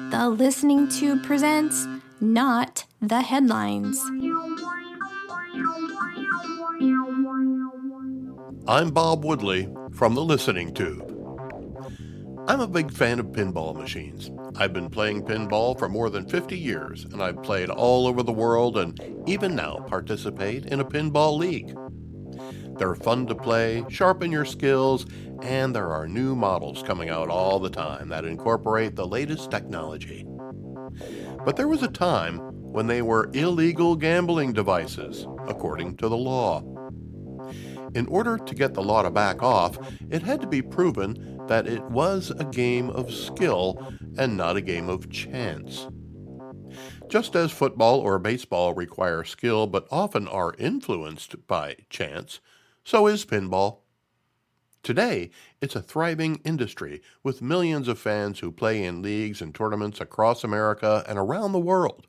The Listening Tube presents Not the Headlines. I'm Bob Woodley from The Listening Tube. I'm a big fan of pinball machines. I've been playing pinball for more than 50 years, and I've played all over the world and even now participate in a pinball league. They're fun to play, sharpen your skills, and there are new models coming out all the time that incorporate the latest technology. But there was a time when they were illegal gambling devices, according to the law. In order to get the law to back off, it had to be proven that it was a game of skill and not a game of chance. Just as football or baseball require skill but often are influenced by chance, so is pinball. Today, it's a thriving industry with millions of fans who play in leagues and tournaments across America and around the world.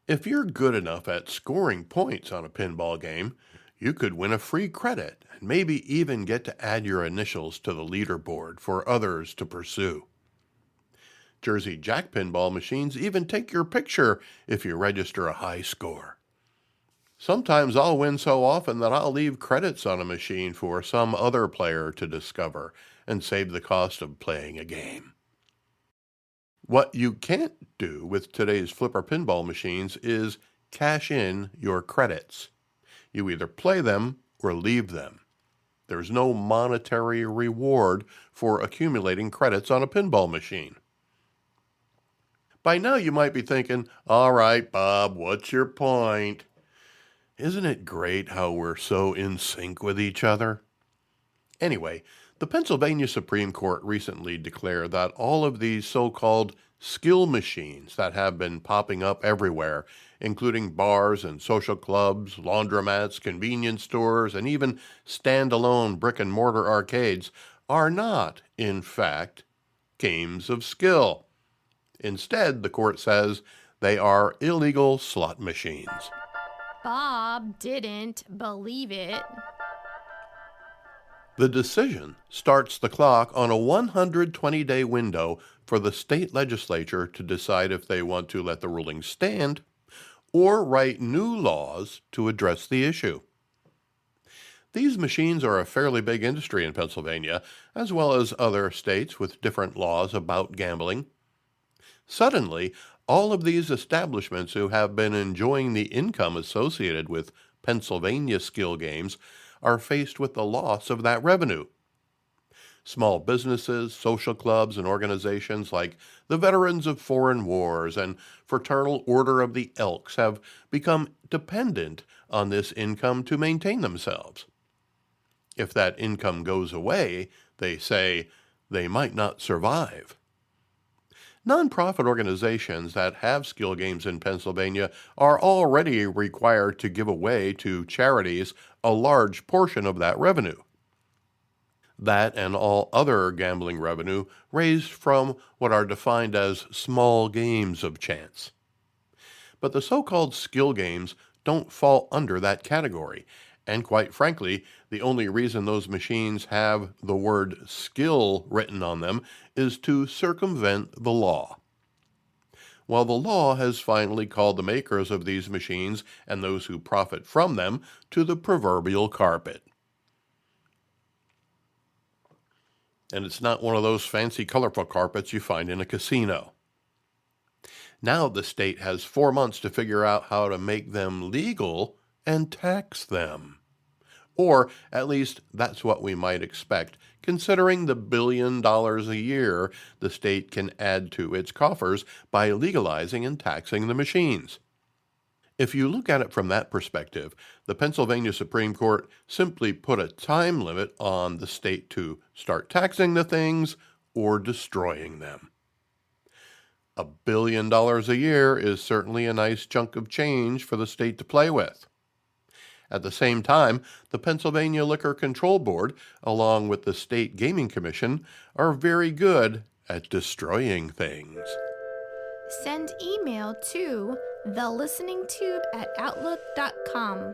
If you're good enough at scoring points on a pinball game, you could win a free credit and maybe even get to add your initials to the leaderboard for others to pursue. Jersey Jack pinball machines even take your picture if you register a high score. Sometimes I'll win so often that I'll leave credits on a machine for some other player to discover and save the cost of playing a game. What you can't do with today's flipper pinball machines is cash in your credits. You either play them or leave them. There's no monetary reward for accumulating credits on a pinball machine. By now you might be thinking, all right, Bob, what's your point? Isn't it great how we're so in sync with each other? Anyway, the Pennsylvania Supreme Court recently declared that all of these so-called skill machines that have been popping up everywhere, including bars and social clubs, laundromats, convenience stores, and even standalone brick-and-mortar arcades, are not, in fact, games of skill. Instead, the court says, they are illegal slot machines. Bob didn't believe it. The decision starts the clock on a 120-day window for the state legislature to decide if they want to let the ruling stand or write new laws to address the issue. These machines are a fairly big industry in Pennsylvania, as well as other states with different laws about gambling. Suddenly, all of these establishments who have been enjoying the income associated with Pennsylvania skill games are faced with the loss of that revenue. Small businesses, social clubs, and organizations like the Veterans of Foreign Wars and Fraternal Order of the Elks have become dependent on this income to maintain themselves. If that income goes away, they say, they might not survive. Nonprofit organizations that have skill games in Pennsylvania are already required to give away to charities a large portion of that revenue. That and all other gambling revenue raised from what are defined as small games of chance. But the so-called skill games don't fall under that category, and quite frankly, the only reason those machines have the word skill written on them is to circumvent the law. Well, the law has finally called the makers of these machines and those who profit from them to the proverbial carpet. And it's not one of those fancy, colorful carpets you find in a casino. Now the state has 4 months to figure out how to make them legal and tax them. Or at least that's what we might expect, considering the $1 billion a year the state can add to its coffers by legalizing and taxing the machines. If you look at it from that perspective, the Pennsylvania Supreme Court simply put a time limit on the state to start taxing the things or destroying them. $1 billion a year is certainly a nice chunk of change for the state to play with. At the same time, the Pennsylvania Liquor Control Board, along with the State Gaming Commission, are very good at destroying things. Send email to thelisteningtube@outlook.com.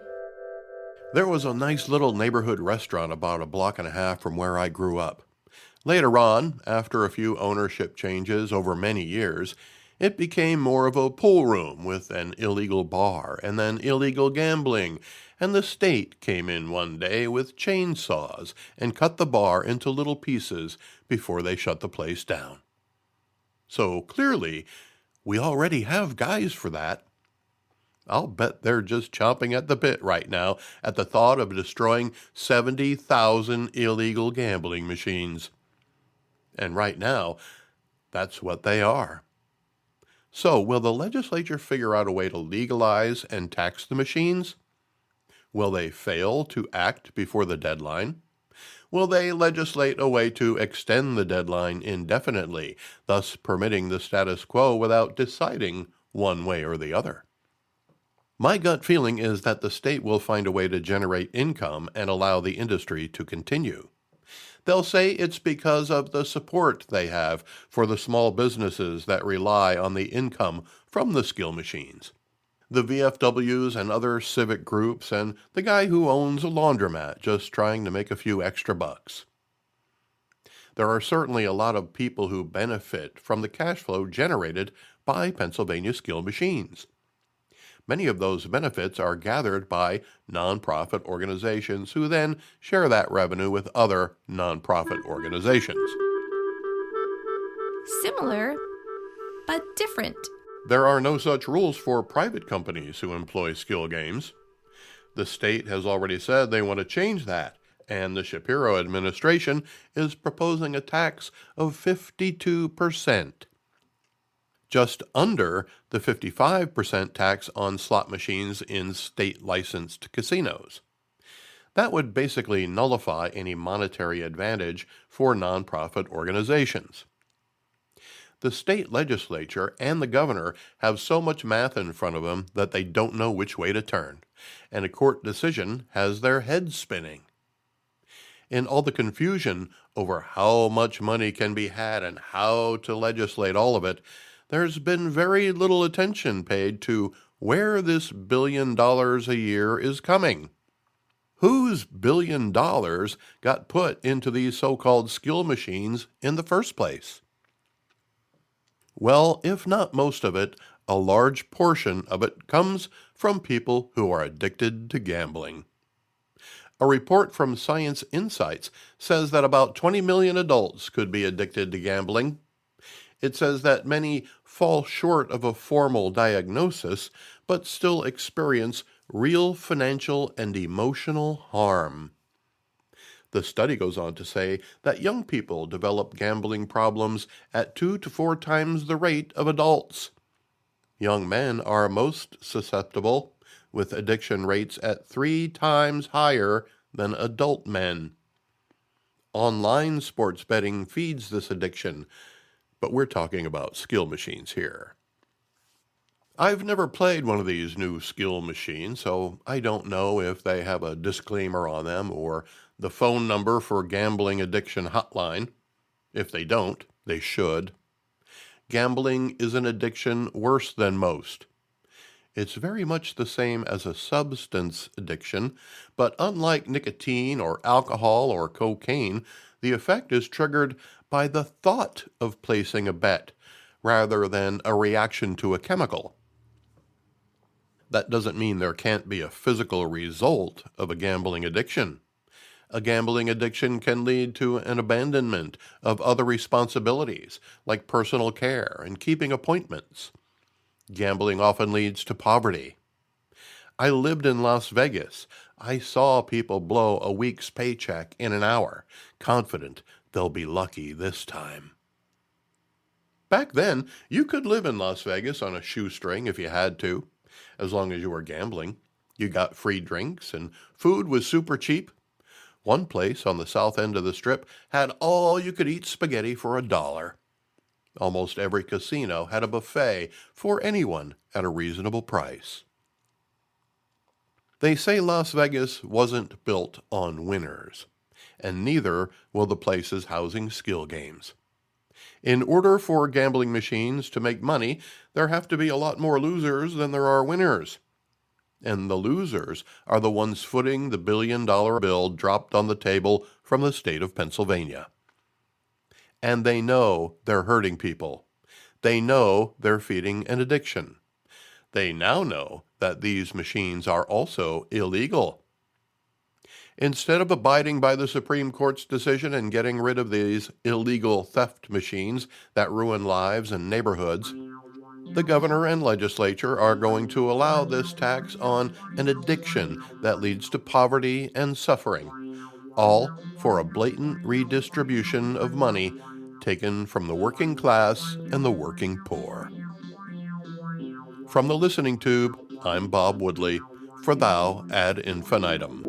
There was a nice little neighborhood restaurant about a block and a half from where I grew up. Later on, after a few ownership changes over many years, it became more of a pool room with an illegal bar and then illegal gambling, and the state came in one day with chainsaws and cut the bar into little pieces before they shut the place down. So clearly, we already have guys for that. I'll bet they're just chomping at the bit right now at the thought of destroying 70,000 illegal gambling machines. And right now, that's what they are. So, will the legislature figure out a way to legalize and tax the machines? Will they fail to act before the deadline? Will they legislate a way to extend the deadline indefinitely, thus permitting the status quo without deciding one way or the other? My gut feeling is that the state will find a way to generate income and allow the industry to continue. They'll say it's because of the support they have for the small businesses that rely on the income from the skill machines. The VFWs and other civic groups, and the guy who owns a laundromat just trying to make a few extra bucks. There are certainly a lot of people who benefit from the cash flow generated by Pennsylvania skill machines. Many of those benefits are gathered by nonprofit organizations who then share that revenue with other nonprofit organizations. Similar, but different. There are no such rules for private companies who employ skill games. The state has already said they want to change that, and the Shapiro administration is proposing a tax of 52%. Just under the 55% tax on slot machines in state-licensed casinos. That would basically nullify any monetary advantage for nonprofit organizations. The state legislature and the governor have so much math in front of them that they don't know which way to turn, and a court decision has their heads spinning. In all the confusion over how much money can be had and how to legislate all of it, there's been very little attention paid to where this $1 billion a year is coming. Whose $1 billion got put into these so-called skill machines in the first place? Well, if not most of it, a large portion of it comes from people who are addicted to gambling. A report from Science Insights says that about 20 million adults could be addicted to gambling. It says that many fall short of a formal diagnosis, but still experience real financial and emotional harm. The study goes on to say that young people develop gambling problems at 2 to 4 times the rate of adults. Young men are most susceptible, with addiction rates at 3 times higher than adult men. Online sports betting feeds this addiction, but we're talking about skill machines here. I've never played one of these new skill machines, so I don't know if they have a disclaimer on them or the phone number for gambling addiction hotline. If they don't, they should. Gambling is an addiction worse than most. It's very much the same as a substance addiction, but unlike nicotine or alcohol or cocaine, the effect is triggered by the thought of placing a bet rather than a reaction to a chemical. That doesn't mean there can't be a physical result of a gambling addiction. A gambling addiction can lead to an abandonment of other responsibilities, like personal care and keeping appointments. Gambling often leads to poverty. I lived in Las Vegas. I saw people blow a week's paycheck in an hour, confident they'll be lucky this time. Back then, you could live in Las Vegas on a shoestring if you had to, as long as you were gambling. You got free drinks, and food was super cheap. One place on the south end of the Strip had all-you-could-eat spaghetti for $1. Almost every casino had a buffet for anyone at a reasonable price. They say Las Vegas wasn't built on winners, and neither will the places housing skill games. In order for gambling machines to make money, there have to be a lot more losers than there are winners. And the losers are the ones footing the $1 billion bill dropped on the table from the state of Pennsylvania. and they know they're hurting people. They know they're feeding an addiction. They now know that these machines are also illegal. Instead of abiding by the Supreme Court's decision and getting rid of these illegal theft machines that ruin lives and neighborhoods, the governor and legislature are going to allow this tax on an addiction that leads to poverty and suffering, all for a blatant redistribution of money taken from the working class and the working poor. From the Listening Tube, I'm Bob Woodley for Thou Ad Infinitum.